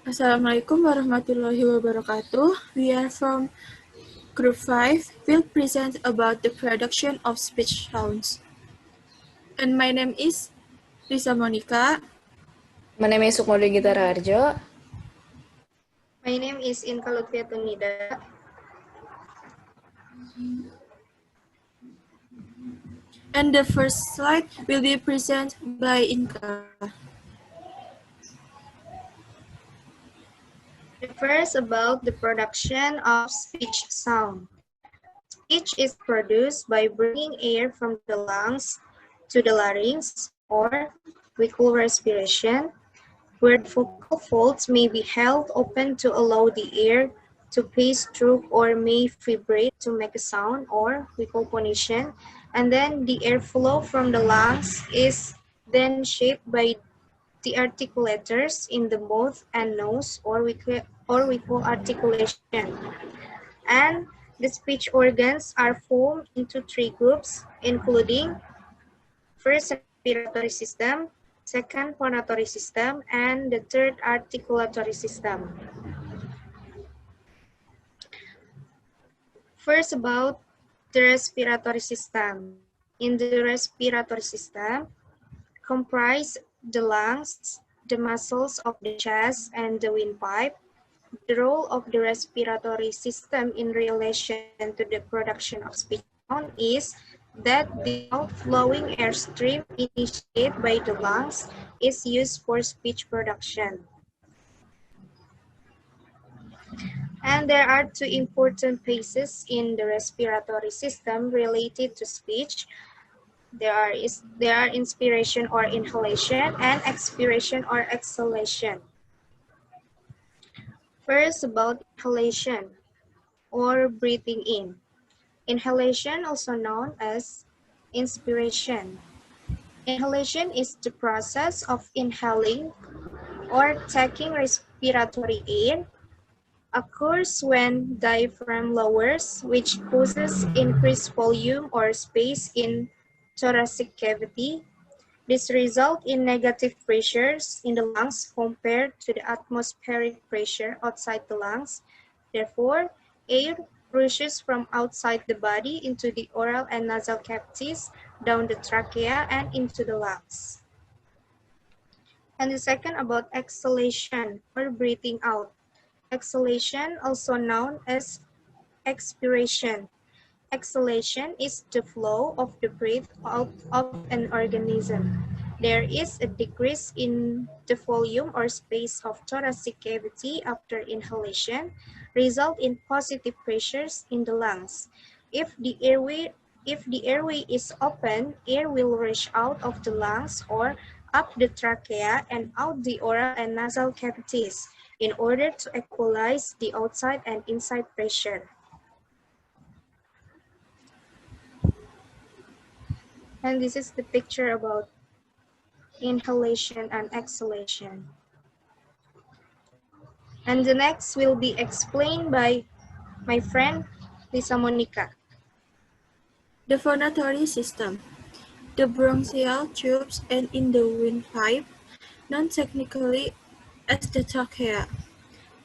Assalamualaikum warahmatullahi wabarakatuh. We are from Group 5. We'll present about the production of speech sounds. And my name is Lisa Monica. My name is Sukmawati Gita Raharjo. My name is Inka Lutfia Tunida. And the first slide will be presented by Inka. The first about the production of speech sound. Speech is produced by bringing air from the lungs to the larynx, or we call respiration, where the vocal folds may be held open to allow the air to pass through or may vibrate to make a sound, or we call phonation. And then the airflow from the lungs is then shaped by the articulators in the mouth and nose, or we call articulation. And the speech organs are formed into three groups, including first respiratory system, second phonatory system, and the third articulatory system. First about the respiratory system. In the respiratory system, comprise the lungs, the muscles of the chest, and the windpipe. The role of the respiratory system in relation to the production of speech sound is that the outflowing airstream initiated by the lungs is used for speech production. And there are two important phases in the respiratory system related to speech. There are inspiration or inhalation and expiration or exhalation. First, about inhalation or breathing in. Inhalation, also known as inspiration. Inhalation is the process of inhaling or taking respiratory air. Occurs when diaphragm lowers, which causes increased volume or space in thoracic cavity. This results in negative pressures in the lungs compared to the atmospheric pressure outside the lungs. Therefore, air rushes from outside the body into the oral and nasal cavities, down the trachea, and into the lungs. And the second about exhalation or breathing out. Exhalation, also known as expiration. Exhalation is the flow of the breath out of an organism. There is a decrease in the volume or space of thoracic cavity after inhalation, result in positive pressures in the lungs. If the airway is open, air will rush out of the lungs or up the trachea and out the oral and nasal cavities in order to equalize the outside and inside pressure. And this is the picture about inhalation and exhalation. And the next will be explained by my friend Lisa Monica. The phonatory system. The bronchial tubes and in the windpipe, known technically as the trachea.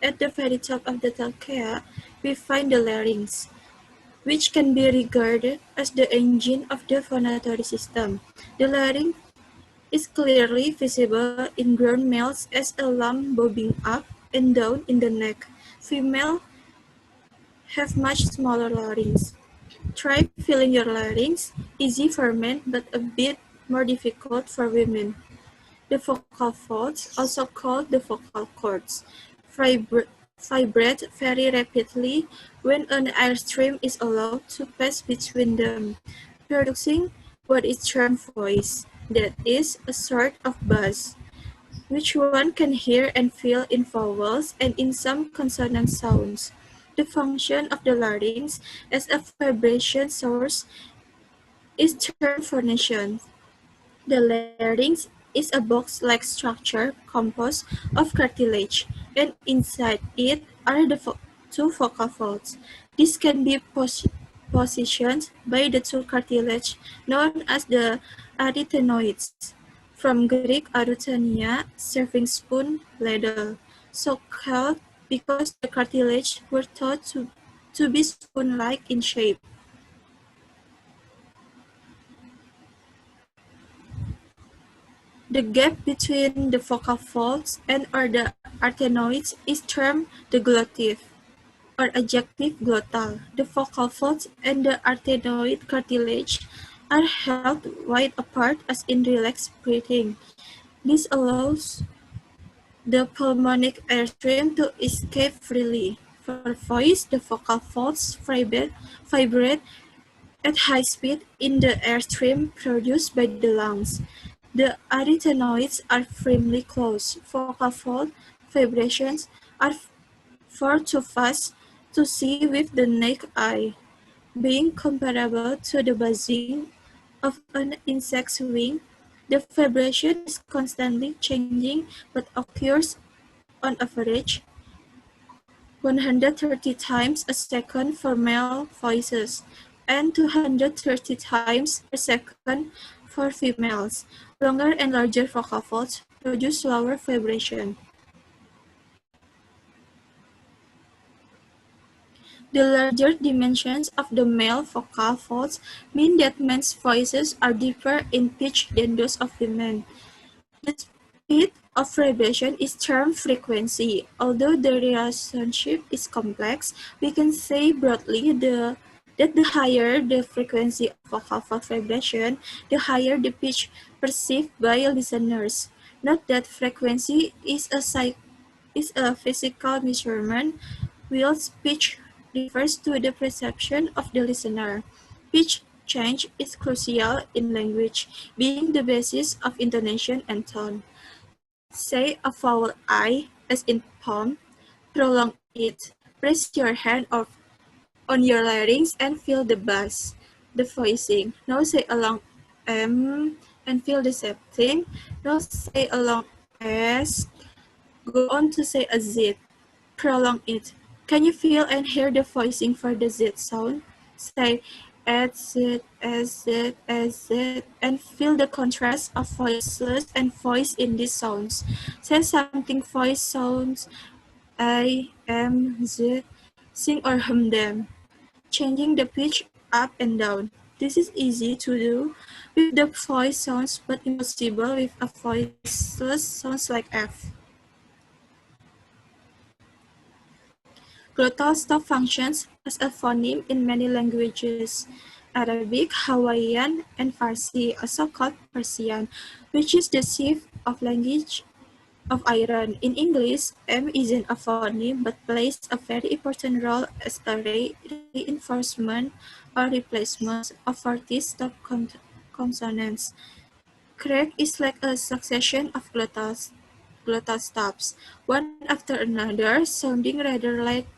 At the very top of the trachea, we find the larynx, which can be regarded as the engine of the phonatory system. The larynx is clearly visible in grown males as a lump bobbing up and down in the neck. Females have much smaller larynx. Try filling your larynx, easy for men but a bit more difficult for women. The vocal folds, also called the vocal cords, vibrate very rapidly when an airstream is allowed to pass between them, producing what is termed voice, that is, a sort of buzz, which one can hear and feel in vowels and in some consonant sounds. The function of the larynx as a vibration source is termed phonation. The larynx is a box-like structure composed of cartilage, and inside it are the two vocal folds. This can be positioned by the two cartilage known as the arytenoids, from Greek arutenia, serving spoon, ladle. so called because the cartilage were thought to be spoon-like in shape. The gap between the vocal folds and or the arytenoids is termed the glottis, or adjective glottal. The vocal folds and the arytenoid cartilage are held wide apart as in relaxed breathing. This allows the pulmonic airstream to escape freely. For voice, the vocal folds vibrate at high speed in the airstream produced by the lungs. The arytenoids are firmly closed. Vocal fold vibrations are far too fast to see with the naked eye, being comparable to the buzzing of an insect's wing. The vibration is constantly changing but occurs on average 130 times a second for male voices and 230 times per second for females. Longer and larger vocal folds produce lower vibration. The larger dimensions of the male vocal folds mean that men's voices are deeper in pitch than those of women. The speed of vibration is termed frequency. Although the relationship is complex, we can say broadly that the higher the frequency of vocal fold vibration, the higher the pitch perceived by listeners. Note that frequency is a physical measurement, whilst pitch refers to the perception of the listener. Pitch change is crucial in language, being the basis of intonation and tone. Say a vowel I, as in palm, prolong it. Press your hand on your larynx and feel the bass, the voicing. Now say a long M and feel the same thing. Now say a long S. Go on to say a Z. Prolong it. Can you feel and hear the voicing for the Z sound? Say Z, Z, Z, and feel the contrast of voiceless and voice in these sounds. Say something voice sounds, I, M, Z, sing or hum them, changing the pitch up and down. This is easy to do with the voice sounds but impossible with a voiceless sounds like F. Glottal stop functions as a phoneme in many languages. Arabic, Hawaiian, and Farsi, also called Persian, which is the seat of language of Iran. In English, M isn't a phoneme but plays a very important role as a reinforcement or replacement of Farsi stop consonants. Crack is like a succession of glottal stops, one after another, sounding rather like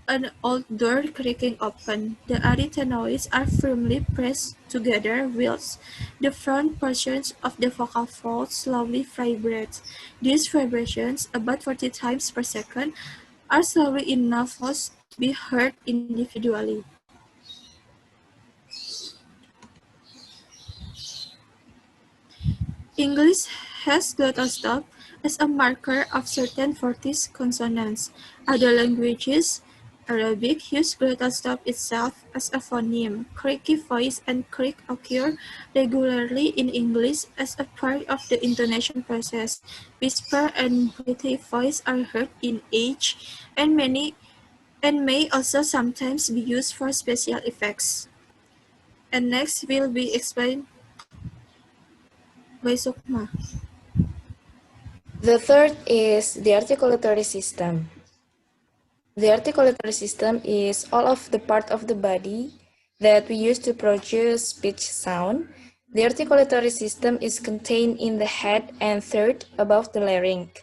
an old door creaking open. The arytenoids are firmly pressed together whilst the front portions of the vocal folds slowly vibrate. These vibrations, about 40 times per second, are slowly enough for us to be heard individually. English has glottal stop as a marker of certain Fortis consonants. Other languages, Arabic, use glottal stop itself as a phoneme. Creaky voice and creak occur regularly in English as a part of the intonation process. Whisper and breathy voice are heard in H, and may also sometimes be used for special effects. And next will be explained by Sukma. The third is the articulatory system. The articulatory system is all of the part of the body that we use to produce speech sound. The articulatory system is contained in the head and third above the larynx.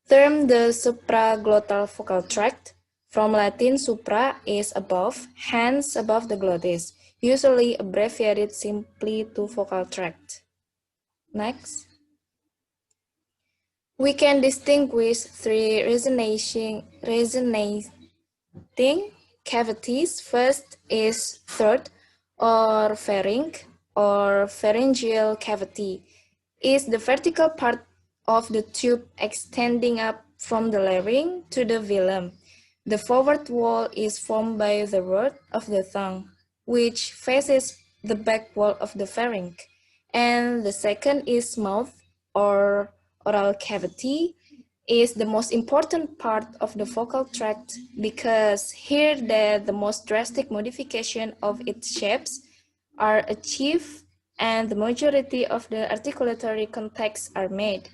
Term the supraglottal vocal tract. From Latin supra is above, hence above the glottis, usually abbreviated simply to vocal tract. Next. We can distinguish three resonating cavities. First is third or pharynx or pharyngeal cavity. Is the vertical part of the tube extending up from the larynx to the velum. The forward wall is formed by the root of the tongue, which faces the back wall of the pharynx. And the second is mouth or oral cavity is the most important part of the vocal tract because here the most drastic modification of its shapes are achieved and the majority of the articulatory contacts are made.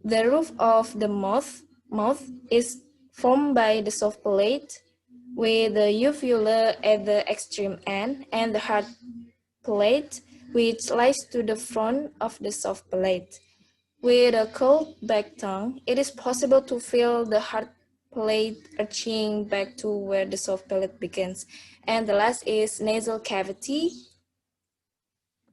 The roof of the mouth is formed by the soft palate with the uvula at the extreme end and the hard palate which lies to the front of the soft palate. With a cold back tongue, it is possible to feel the hard palate arching back to where the soft palate begins. And the last is nasal cavity,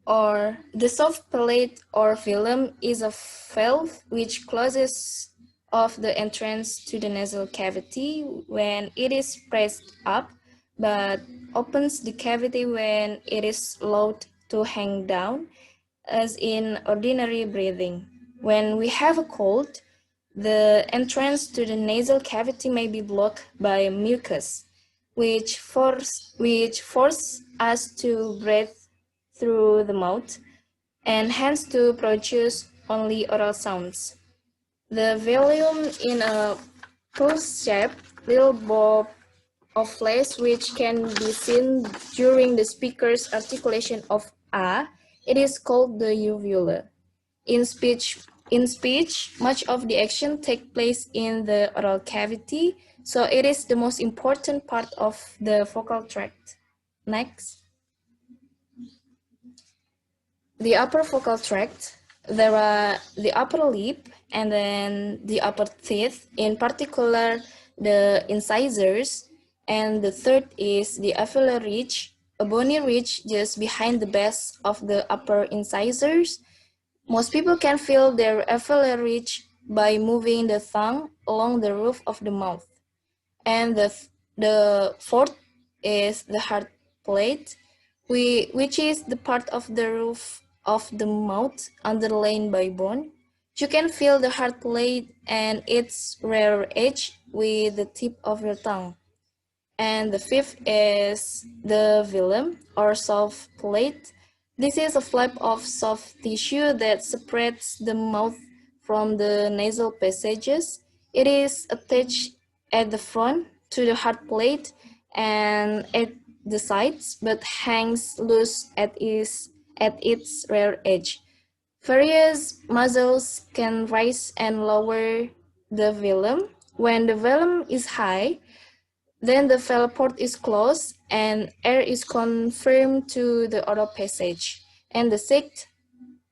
or the soft palate or velum is a valve which closes off the entrance to the nasal cavity when it is pressed up, but opens the cavity when it is allowed to hang down, as in ordinary breathing. When we have a cold, the entrance to the nasal cavity may be blocked by mucus, which force us to breathe through the mouth and hence to produce only oral sounds. The volume in a pulse-shaped little bulb of flesh which can be seen during the speaker's articulation of a, it is called the uvula. In speech, much of the action takes place in the oral cavity, so it is the most important part of the vocal tract. Next. The upper vocal tract, there are the upper lip and then the upper teeth, in particular the incisors, and the third is the alveolar ridge, a bony ridge just behind the base of the upper incisors. Most people can feel their alveolar ridge by moving the tongue along the roof of the mouth. And the fourth is the hard plate, which is the part of the roof of the mouth underlain by bone. You can feel the hard plate and its rear edge with the tip of your tongue. And the fifth is the velum or soft plate. This is a flap of soft tissue that separates the mouth from the nasal passages. It is attached at the front to the hard plate and at the sides, but hangs loose at its rear edge. Various muscles can raise and lower the velum. When the velum is high, then the velum port is closed and air is confirmed to the oral passage. And the sixth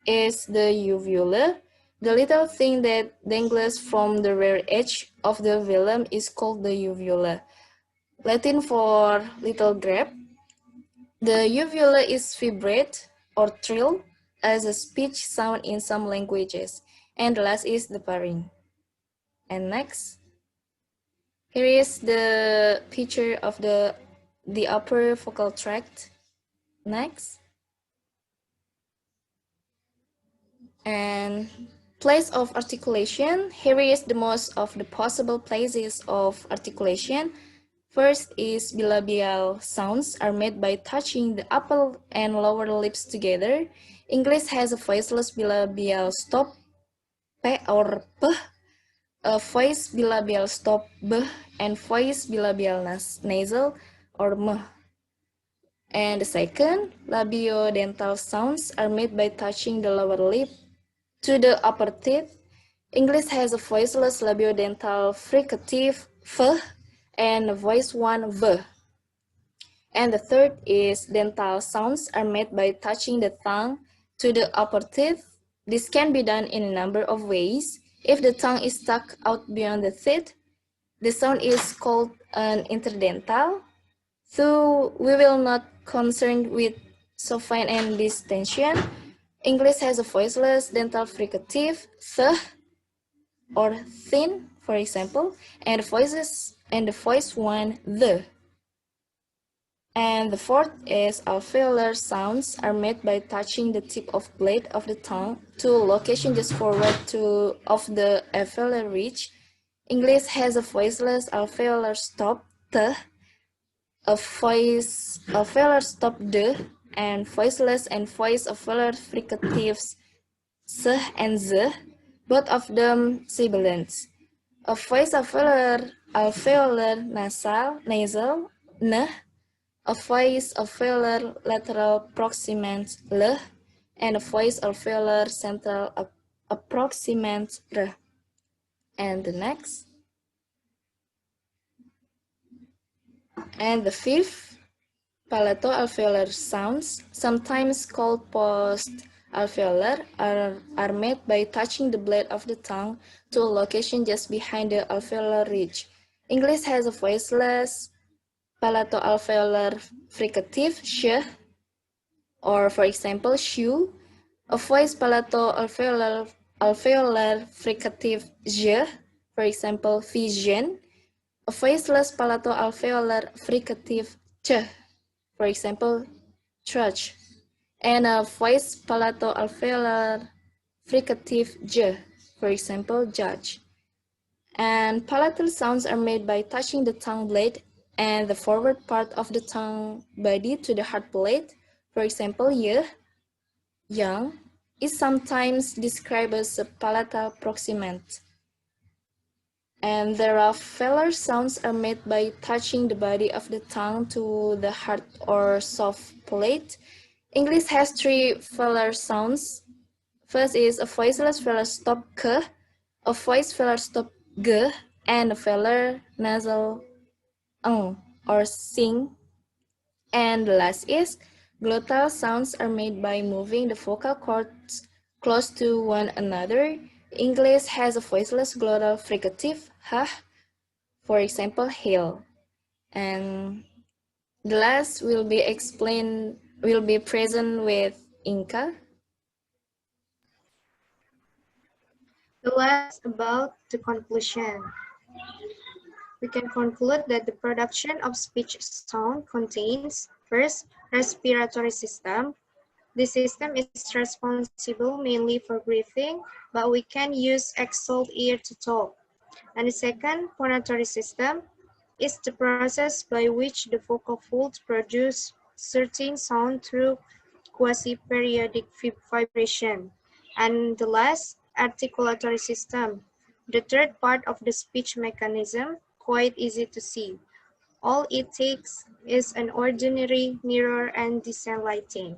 is the uvula. The little thing that dangles from the rear edge of the velum is called the uvula, Latin for little grape. The uvula is vibrate or trill as a speech sound in some languages. And the last is the pharynx. And next. Here is the picture of the upper vocal tract. Next. And place of articulation. Here is the most of the possible places of articulation. First is bilabial sounds are made by touching the upper and lower lips together. English has a voiceless bilabial stop, p or p, a voice bilabial stop, b, and voice bilabial nasal, or m. And the second, labiodental sounds are made by touching the lower lip to the upper teeth. English has a voiceless labiodental fricative, v, and a voice one, v. And the third is dental sounds are made by touching the tongue to the upper teeth. This can be done in a number of ways. If the tongue is stuck out beyond the teeth, the sound is called an interdental. Though we will not concerned with fine and distension, English has a voiceless dental fricative, th, or thin, for example, and the voice one, the. And the fourth is alveolar sounds are made by touching the tip of blade of the tongue to location just forward of the alveolar ridge. English has a voiceless alveolar stop th, a voice alveolar stop d, and voiceless and voice alveolar fricatives s and z, both of them sibilants. A voice alveolar nasal n, a voice alveolar lateral proximant l, and a voice alveolar central approximant r. And the next. And the fifth, palato-alveolar sounds, sometimes called post-alveolar, are made by touching the blade of the tongue to a location just behind the alveolar ridge. English has a voiceless palato-alveolar fricative sh, or for example, shoe, a voice palato-alveolar fricative j, for example, vision, a voiceless palato-alveolar fricative ch, for example, church, and a voice palato-alveolar fricative j, for example, judge. And palatal sounds are made by touching the tongue blade and the forward part of the tongue body to the hard plate. For example, young, is sometimes described as a palatal proximant. And the rough velar sounds are made by touching the body of the tongue to the hard or soft plate. English has three velar sounds. First is a voiceless velar stop k, a voice velar stop g, and a velar nasal ng or sing. And the last is glottal sounds are made by moving the vocal cords close to one another. English has a voiceless glottal fricative h, for example, hail. And the last will be present with Inca. The last about the conclusion. We can conclude that the production of speech sound contains, first, respiratory system. This system is responsible mainly for breathing, but we can use exhaled air to talk. And the second, phonatory system, is the process by which the vocal folds produce certain sound through quasi-periodic vibration. And the last, articulatory system, the third part of the speech mechanism, quite easy to see. All it takes is an ordinary mirror and decent lighting.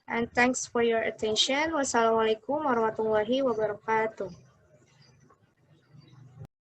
And thanks for your attention. Wassalamualaikum warahmatullahi wabarakatuh.